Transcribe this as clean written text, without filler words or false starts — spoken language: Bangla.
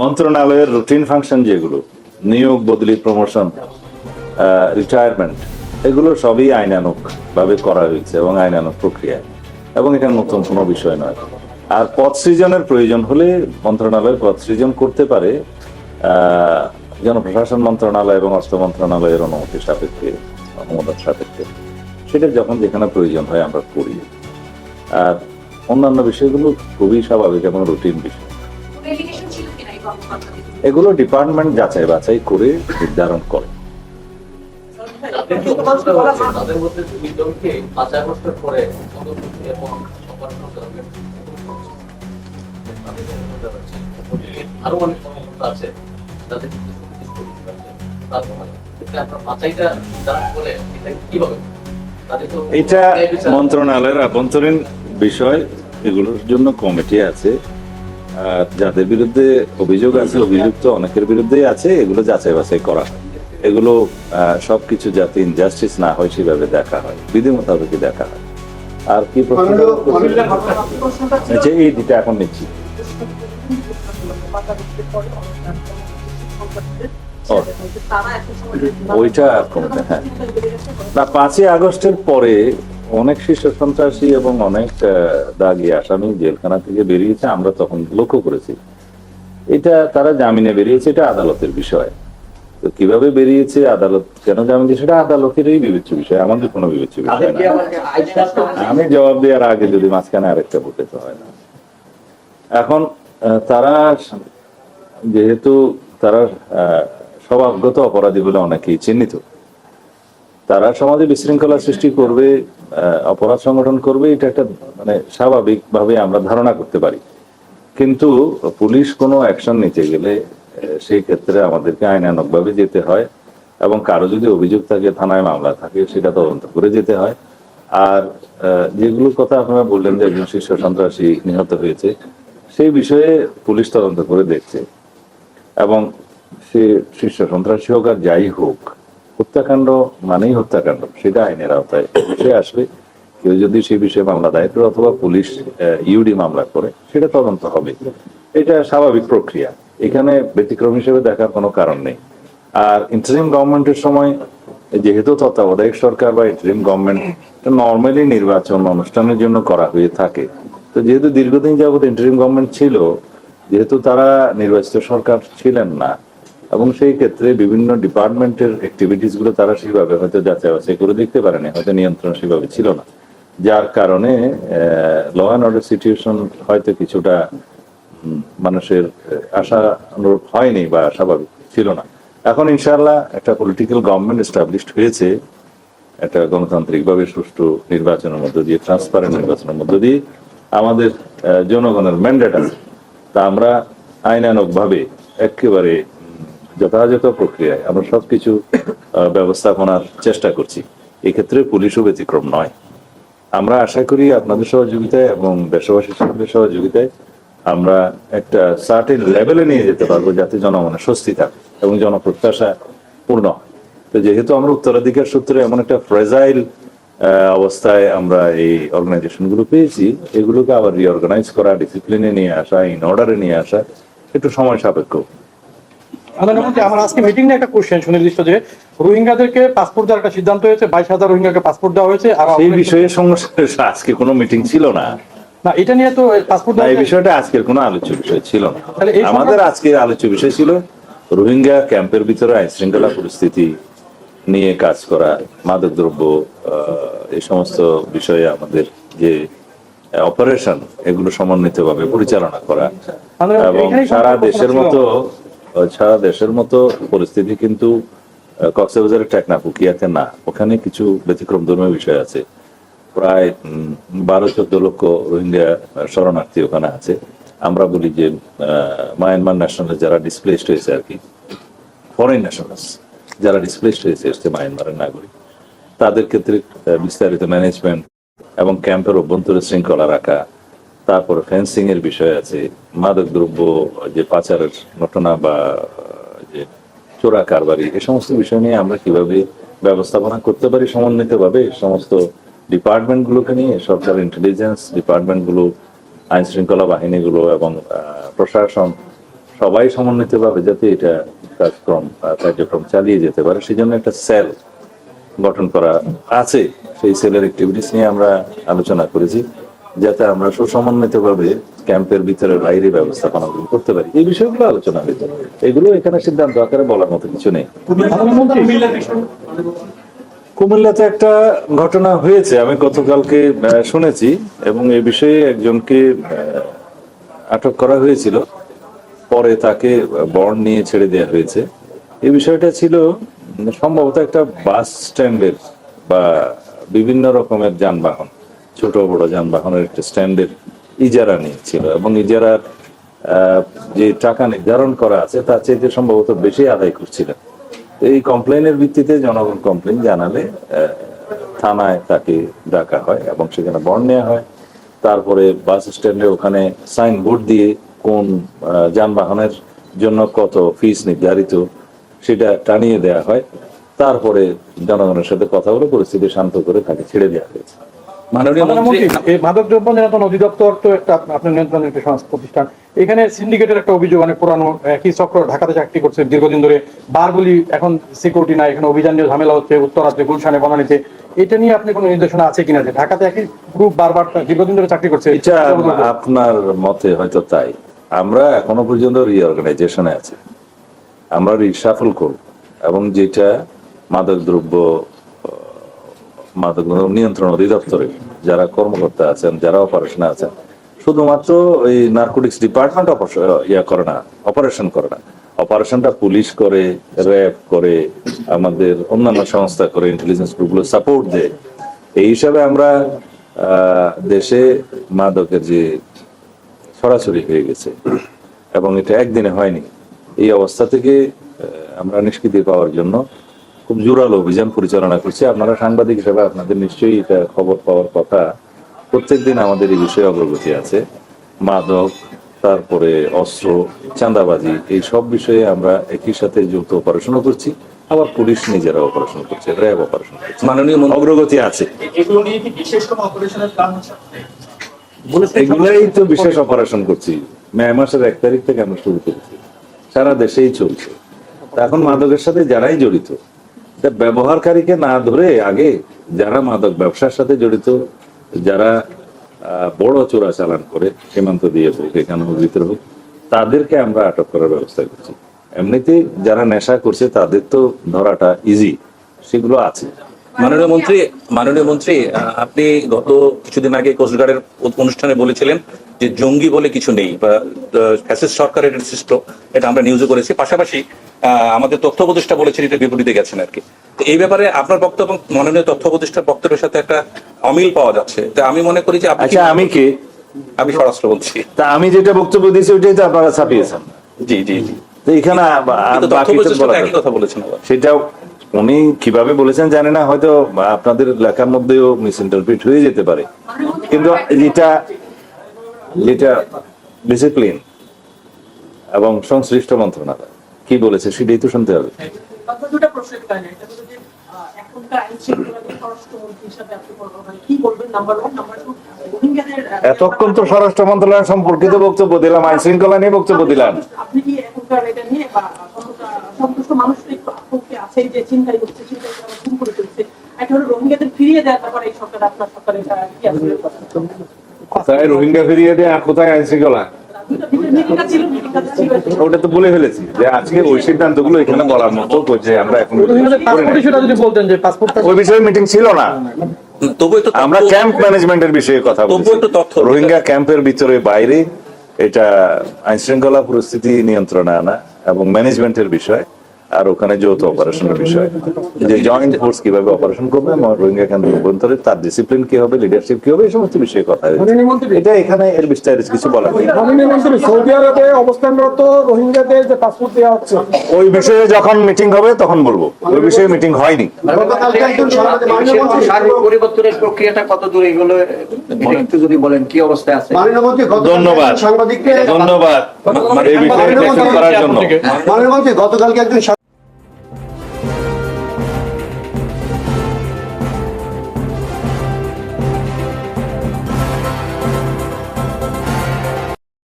মন্ত্রণালয়ের রুটিন ফাংশন যেগুলো, নিয়োগ, বদলি, প্রমোশন, রিটায়ারমেন্ট, এগুলো সবই আইনানুগ ভাবে করা হয়েছে এবং আইনানুগ প্রক্রিয়ায়, এবং এটা নতুন কোনো বিষয় নয়। আর পদ সৃজনের প্রয়োজন হলে মন্ত্রণালয় পদ সৃজন করতে পারে জনপ্রশাসন মন্ত্রণালয় এবং অর্থ মন্ত্রণালয়ের অনুমতি সাপেক্ষে, অনুমোদন সাপেক্ষে। সেটা যখন যেখানে প্রয়োজন হয় আমরা করি। আর অন্যান্য বিষয়গুলো খুবই স্বাভাবিক এবং রুটিন বিষয়। এগুলো ডিপার্টমেন্ট যাচাই বাছাই করে নির্ধারণ করে। এটা মন্ত্রণালয়ের আভ্যন্তরীণ বিষয়, এগুলোর জন্য কমিটি আছে। যাদের বিরুদ্ধে অভিযোগ আছে, অভিযুক্ত অনেকের বিরুদ্ধেই আছে, এগুলো যাচাই বাছাই করা হয়। এগুলো সবকিছু যাতে ইনজাস্টিস না হয় সেভাবে দেখা হয়, বিধি মোতাবেক দেখা হয়। আর কি এই দিকটা এখন নিচ্ছি। ওইটা হ্যাঁ না, 5ই আগস্টের পরে অনেক শীর্ষ সন্ত্রাসী এবং অনেক দাগী আসামি জেলখানা থেকে বেরিয়েছে, আমরা তখন লক্ষ্য করেছি। এটা তারা জামিনে বেরিয়েছে, এটা আদালতের বিষয়। তো কিভাবে বেরিয়েছে, আদালত কেন জামিন দিয়েছে, সেটা আদালতেরই বিবেচ্য বিষয়, আমাদের কোনো বিবেচ্য বিষয় না। আমি জবাব দেওয়ার আগে যদি মাঝখানে আরেকটা বলতে তো হয় না। এখন তারা যেহেতু তারা স্বভাবগত অপরাধী বলে অনেকেই চিহ্নিত, তারা সমাজে বিশৃঙ্খলা সৃষ্টি করবে, অপরাধ সংগঠন করবে, এটা একটা মানে স্বাভাবিকভাবে আমরা ধারণা করতে পারি। কিন্তু পুলিশ কোনো অ্যাকশন নিতে গেলে সেই ক্ষেত্রে আমাদেরকে আইনানুগভাবে যেতে হয়, এবং কারো যদি অভিযোগ থাকে, থানায় মামলা থাকে, সেটা তদন্ত করে যেতে হয়। আর যেগুলোর কথা আপনারা বললেন যে একজন শীর্ষ সন্ত্রাসী নিহত হয়েছে, সেই বিষয়ে পুলিশ তদন্ত করে দেখছে, এবং সে শীর্ষ সন্ত্রাসী হোক আর যাই হোক, হত্যাকাণ্ড মানেই হত্যাকাণ্ড, সেটা আইনের আওতায় বিষয়ে আসবে। কেউ যদি সেই বিষয়ে মামলা দায়ের করে অথবা পুলিশ ইউডি মামলা করে, সেটা তদন্ত হবে। এটা স্বাভাবিক প্রক্রিয়া, এখানে ব্যতিক্রম হিসেবে দেখার কোনো কারণ নেই। আর ইন্টারিম গভর্নমেন্টের সময় যেহেতু তত্ত্বাবধায়ক সরকার বা ইন্টারিম গভর্নমেন্ট নর্মালি নির্বাচন অনুষ্ঠানের জন্য করা হয়ে থাকে, তো যেহেতু দীর্ঘদিন যাবত ইন্টারিম গভর্নমেন্ট ছিল, যেহেতু তারা নির্বাচিত সরকার ছিলেন না, এবং সেই ক্ষেত্রে বিভিন্ন ডিপার্টমেন্টের অ্যাক্টিভিটিস গুলো তারা সেভাবে হয়তো যাচাই বাছাই করে দেখতে পারেনি, হয়তো নিয়ন্ত্রণ সেভাবে ছিল না, যার কারণে ল অ্যান্ড অর্ডার সিচুয়েশন হয়তো কিছুটা মানুষের আশা অনুরূপ হয়নি বা স্বাভাবিক ছিল না। এখন ইনশাআল্লাহ একটা পলিটিক্যাল গভর্নমেন্ট এস্টাবলিশড হয়েছে, একটা গণতান্ত্রিকভাবে সুষ্ঠু নির্বাচনের মধ্য দিয়ে, ট্রান্সপারেন্ট নির্বাচনের মধ্য দিয়ে আমাদের জনগণের ম্যান্ডেট আছে। তা আমরা আইনানুগভাবে একেবারে যথাযথ প্রক্রিয়ায় আমরা সবকিছু ব্যবস্থাপনার চেষ্টা করছি। এক্ষেত্রে পুলিশও ব্যতিক্রম নয়। আমরা আশা করি আপনাদের সহযোগিতায় এবং দেশবাসীর সহযোগিতায় আমরা একটা সার্টেন লেভেলে নিয়ে যেতে পারবো, যাতে জনগণের স্বস্তি থাকে এবং জনপ্রত্যাশা পূর্ণ হয়। তো যেহেতু আমরা উত্তরাধিকার সূত্রে এমন একটা ফ্রেজাইল অবস্থায় আমরা এই অর্গানাইজেশন গুলো পেয়েছি, এগুলোকে আবার রিঅর্গানাইজ করা, ডিসিপ্লিনে নিয়ে আসা, ইন অর্ডারে নিয়ে আসা একটু সময় সাপেক্ষ। আমার আজকে মিটিংয়ে একটা কোশ্চেন সুনির্দিষ্ট যে রোহিঙ্গাদেরকে পাসপোর্ট দেওয়ার একটা সিদ্ধান্ত হয়েছে, 22,000 রোহিঙ্গাকে পাসপোর্ট দেওয়া হয়েছে। আর সেই বিষয়ে সমস্যা, আজকে কোনো মিটিং ছিল না, না এটা নিয়ে তো পাসপোর্ট এই বিষয়টা আজকের কোনো আলোচ্য বিষয় ছিল না। আমাদের আজকের আলোচ্য বিষয় ছিল রোহিঙ্গা ক্যাম্পের ভিতরে আইন শৃঙ্খলা পরিস্থিতি নিয়ে কাজ করা, মাদকদ্রব্য, এই সমস্ত বিষয়ে আমাদের যে অপারেশন, এগুলো সমন্বিতভাবে পরিচালনা করা। এবং সারা দেশের মতো পরিস্থিতি কিন্তু কক্সবাজারের টেকনাফ উকিয়াতে না, ওখানে কিছু ব্যতিক্রম ধর্মীয় বিষয় আছে। প্রায় 12-14 লক্ষ রোহিঙ্গা শরণার্থী ওখানে আছে। আমরা বলি যে মায়ানমার ন্যাশনাল যারা ডিসপ্লেসড হয়েছে আর কি, ফরেন ন্যাশনালস যারা ডিসপ্লেসড হয়েছে মায়ানমারের নাগরিক, তাদের ক্ষেত্রে বিস্তারিত ম্যানেজমেন্ট এবং ক্যাম্পের অভ্যন্তরে শৃঙ্খলা রাখা, তারপরে ফেন্সিং এর বিষয় আছে, মাদক দ্রব্য যে পাচারের ঘটনা বা যে চোরা কারবারি, এই সমস্ত বিষয় নিয়ে আমরা কিভাবে ব্যবস্থাপনা করতে পারি সমন্বিতভাবে সমস্ত ডিপার্টমেন্ট গুলোকে নিয়ে, সরকার ইন্টেলিজেন্স ডিপার্টমেন্ট গুলো, আইন শৃঙ্খলা বাহিনীগুলো এবং প্রশাসন সবাই সমন্বিতভাবে যাতে এটা কার্যক্রম চালিয়ে যেতে পারে সেজন্য একটা সেল গঠন করা আছে। সেই সেলের অ্যাক্টিভিটিস নিয়ে আমরা আলোচনা করেছি যাতে আমরা সুসমন্বিতভাবে ক্যাম্পের ভিতরে বাইরে ব্যবস্থাপনা করতে পারি। এই বিষয়গুলো আলোচনা হয়েছে, এগুলো এখানে সিদ্ধান্ত আকারে বলার মতো কিছু নেই। কুমিল্লাতে একটা ঘটনা হয়েছে, আমি গতকালকে শুনেছি, এবং এই বিষয়ে একজনকে আটক করা হয়েছিল, পরে তাকে বন্ড নিয়ে ছেড়ে দেওয়া হয়েছে। এই বিষয়টা ছিল সম্ভবত একটা বাস স্ট্যান্ডের বা বিভিন্ন রকমের যানবাহন, ছোট বড় যানবাহনের একটা স্ট্যান্ডের ইজারা নিয়েছিল, এবং ইজারার যে টাকা নির্ধারণ করা আছে তার চাইতে সম্ভবত বেশি আদায় করছিলেন। এই কমপ্লেনের ভিত্তিতে জনগণ কমপ্লেন জানালে থানায় তাকে ডাকা হয় এবং সেখানে বন্ড নেওয়া হয়। তারপরে বাস স্ট্যান্ডে ওখানে সাইনবোর্ড দিয়ে কোন যানবাহনের জন্য কত ফিস নির্ধারিত সেটা টানিয়ে দেওয়া হয়। তারপরে জনগণের সাথে কথা বলে পরিস্থিতি শান্ত করে তাকে ছেড়ে দেওয়া হয়েছে। মাননীয় মন্ত্রী, এই মাদকদ্রব্য নিয়ন্ত্রণ অধিদপ্তর তো একটা আপনার নিয়ন্ত্রণের একটা সংস্থা প্রতিষ্ঠান, এখানে সিন্ডিকেটের একটা অভিযোগ, অনেক পুরানো একই চক্র ঢাকাতে চাকরি করছে দীর্ঘদিন ধরে, বারগুলি এখন সিকিউরিটি নাই, এখানে অভিযান নিয়ে ঝামেলা হচ্ছে উত্তরাতে, গুলশানে, বনানীতে। এটা নিয়ে আপনি কোনো নির্দেশনা আছে কিনা যে ঢাকাতে একই গ্রুপ বারবার দীর্ঘদিন ধরে চাকরি করছে? এটা আপনার মতে হয়তো তাই, আমরা এখনো পর্যন্ত রিঅর্গানাইজেশনে আছি, আমরা রিসাফল করব, এবং যেটা মাদক দ্রব্য নিয়ন্ত্রণ অধিদপ্তরে যারা কর্মকর্তা আছেন, যারা অপারেশনে আছেন, শুধুমাত্র ওই নার্কোটিক্স ডিপার্টমেন্ট অপারেশন করে না, অপারেশনটা পুলিশ করে, র্যাব করে, আমাদের অন্যান্য সংস্থা করে, ইন্টেলিজেন্স গ্রুপগুলো সাপোর্ট দেয়। এই হিসাবে আমরা দেশে মাদকের যে সরাসরি হয়ে গেছে, এবং এটা একদিনে হয়নি, এই অবস্থা থেকে আমরা নিষ্কৃতি পাওয়ার জন্য খুব জোরালো অভিযান পরিচালনা করছি। আপনারা সাংবাদিক হিসেবে আপনাদের নিশ্চয়ই এটা খবর পাওয়ার কথা, প্রত্যেকদিন আমাদের এই বিষয়ে অগ্রগতি আছে। মাদক, তারপরে অস্ত্র, চাঁদাবাজি, এই সব বিষয়ে আমরা একই সাথে যৌথ অপারেশনও করছি, আবার পুলিশ নিজেরা অপারেশন করছে, র্যাব অপারেশন করছে, মাননীয় মন্ত্রী, অগ্রগতি আছে। এগুলো নিয়ে কি বিশেষ কোনো অপারেশনের প্ল্যান আছে? এগুলাই তো বিশেষ অপারেশন করছি, মে মাসের 1 তারিখ থেকে আমরা শুরু করেছি, সারা দেশেই চলছে। তা এখন মাদকের সাথে যারাই জড়িত, তা ব্যবহারকারীকে না ধরে আগে যারা মাদক ব্যবসার সাথে জড়িত, যারা বড় চোরাচালান করে, সীমান্ত দিয়ে হোক, এখানে হোক, ভিতরে হোক, তাদেরকে আমরা আটক করার ব্যবস্থা করছি। এমনিতে যারা নেশা করছে তাদের তো ধরাটা ইজি, সেগুলো আছে। মাননীয় মন্ত্রী, আপনি গত কিছুদিন আগে কোস্টগার্ডের অনুষ্ঠানে বলেছিলেন যে জঙ্গি বলে কিছু নেই, বা ফ্যাসিস্ট সরকারের সৃষ্ট, এটা আমরা নিউজে করেছি। পাশাপাশি আমাদের তথ্য উপদেষ্টা বলেছেন এটা বিপরীতে গেছেন আর কি। তো এই ব্যাপারে আপনার বক্তব্য মাননীয় তথ্য উপদেষ্টার বক্তব্যের সাথে একটা অমিল পাওয়া যাচ্ছে। তো আমি মনে করি যে আচ্ছা, আমি কে? আমি স্বরাষ্ট্র বলছি। তা আমি যেটা বক্তব্য দিয়েছি ওইটাই তো আপনারা ছাপিয়েছেন। জি জি জি, তো এখানে কিন্তু তথ্য উপদেষ্টা একই কথা বলেছেন আবার। সেটা উনি কিভাবে বলেছেন জানি না, হয়তো আপনাদের লেখার মধ্যেও মিস ইন্টারপ্রিট হয়ে যেতে পারে, কিন্তু যেটা ডিসিপ্লিন এবং সংশ্লিষ্ট মন্ত্রণালয় কি বলেছে সেটাই তো শুনতে হবে। আপনার দুটো প্রশ্ন এখানে, একটা হলো যে এখনকার আইন শৃঙ্খলা নিয়ে স্বরাষ্ট্রমন্ত্রী হিসাবে আপনি কি বলবেন? নাম্বার 1, নাম্বার 2, রোহিঙ্গাদের এতক্ষণ তো স্বরাষ্ট্র মন্ত্রণালয় সম্পর্কিত বক্তব্য দিলাম, আইন শৃঙ্খলা নিয়ে বক্তব্য দিলাম। আপনি কি এখনকার এটা নিয়ে বা সন্তুষ্ট মানুষের একটু আতঙ্কে আছে যে চিন্তাই হচ্ছে, চিন্তাই করে আবার খুন করে ফেলছে? একটা হলো রোহিঙ্গাদের ফিরিয়ে দেওয়ার ব্যাপারে এই সরকার, আপনার সরকার এটা কি আসলে কোথায় রোহিঙ্গা ফিরিয়ে দেয় আর কোথায় আইন শৃঙ্খলা, মিটিংটা ছিল, মিটিংটা ছিল ওটা তো বলে ফেলেছি যে আজকে ওই সিদ্ধান্তগুলো এখানে বলার মতো যে আমরা এখন পাসপোর্ট ইস্যুটা যদি বলতেন যে পাসপোর্টটা ওই বিষয়ে মিটিং ছিল না। তবু একটু আমরা ক্যাম্প ম্যানেজমেন্টের বিষয়ে কথা বলছি, তবু একটু তথ্য রোহিঙ্গা ক্যাম্পের ভিতরে বাইরে এটা আইন শৃঙ্খলা পরিস্থিতি নিয়ন্ত্রণে আনা এবং ম্যানেজমেন্টের বিষয়, আর ওখানে যৌথ অপারেশনের বিষয়, যে জয়েন্ট ফোর্স কিভাবে অপারেশন করবে, রোহিঙ্গা ক্যাম্পের অভ্যন্তরে তার ডিসিপ্লিন কি হবে, লিডারশিপ কি হবে, এই সমস্ত বিষয়ে কথা হয়েছে। এটা এখানে এর বিস্তারিত কিছু বলার নেই। সৌদি আরবে অবস্থানরত রোহিঙ্গাদের যে পাসপোর্ট দেওয়া হচ্ছে, ওই বিষয়ে যখন মিটিং হবে তখন বলবো, ওই বিষয়ে মিটিং হয়নি। সার্বিক পরিবর্তনের প্রক্রিয়াটা কত দূর, এগুলো একটু যদি বলেন কি অবস্থায় আছে? ধন্যবাদ, ধন্যবাদ এই বিষয়ে করার জন্য। মাননীয় মন্ত্রী, গতকালকে একজন